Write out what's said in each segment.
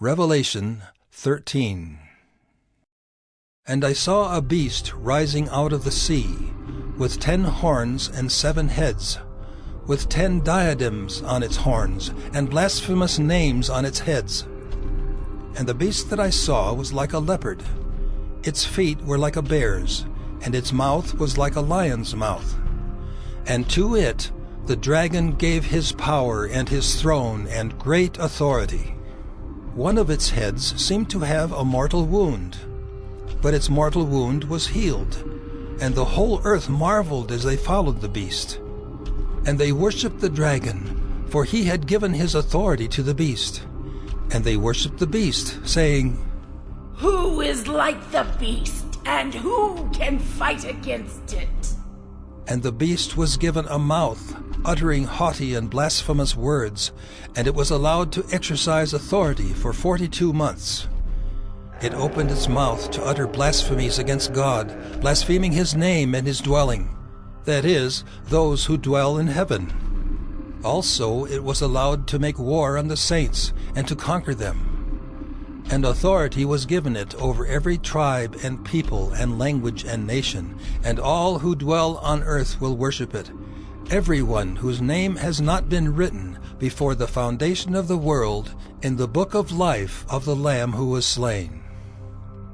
Revelation 13. And I saw a beast rising out of the sea, with 10 horns and 7 heads, with 10 diadems on its horns, and blasphemous names on its heads. And the beast that I saw was like a leopard. Its feet were like a bear's, and its mouth was like a lion's mouth. And to it the dragon gave his power and his throne and great authority. One of its heads seemed to have a mortal wound, but its mortal wound was healed, and the whole earth marveled as they followed the beast. And they worshipped the dragon, for he had given his authority to the beast. And they worshipped the beast, saying, "Who is like the beast, and who can fight against it?" And the beast was given a mouth, uttering haughty and blasphemous words, and it was allowed to exercise authority for 42 months. It opened its mouth to utter blasphemies against God, blaspheming his name and his dwelling, that is, those who dwell in heaven. Also it was allowed to make war on the saints and to conquer them. And authority was given it over every tribe and people and language and nation, and all who dwell on earth will worship it, everyone whose name has not been written before the foundation of the world in the book of life of the Lamb who was slain.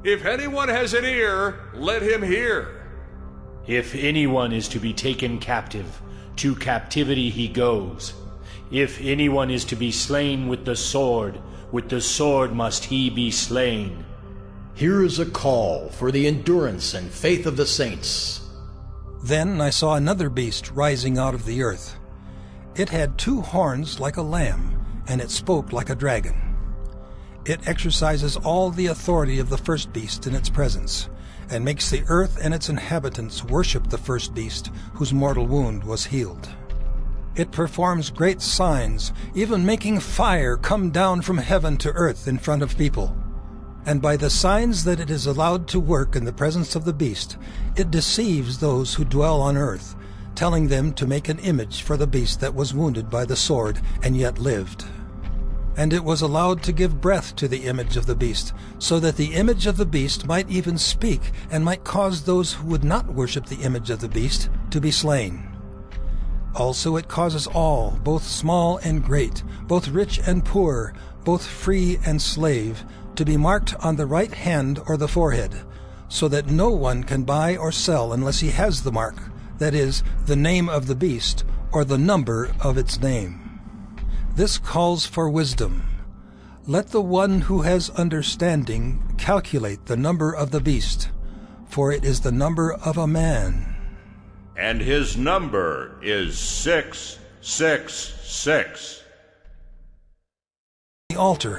If anyone has an ear, let him hear. If anyone is to be taken captive, to captivity he goes. If anyone is to be slain with the sword must he be slain. Here is a call for the endurance and faith of the saints. Then I saw another beast rising out of the earth. It had 2 horns like a lamb, and it spoke like a dragon. It exercises all the authority of the first beast in its presence, and makes the earth and its inhabitants worship the first beast, whose mortal wound was healed. It performs great signs, even making fire come down from heaven to earth in front of people. And by the signs that it is allowed to work in the presence of the beast, it deceives those who dwell on earth, telling them to make an image for the beast that was wounded by the sword and yet lived. And it was allowed to give breath to the image of the beast, so that the image of the beast might even speak, and might cause those who would not worship the image of the beast to be slain. Also it causes all, both small and great, both rich and poor, both free and slave, to be marked on the right hand or the forehead, so that no one can buy or sell unless he has the mark, that is, the name of the beast, or the number of its name. This calls for wisdom. Let the one who has understanding calculate the number of the beast, for it is the number of a man. And his number is 666. The altar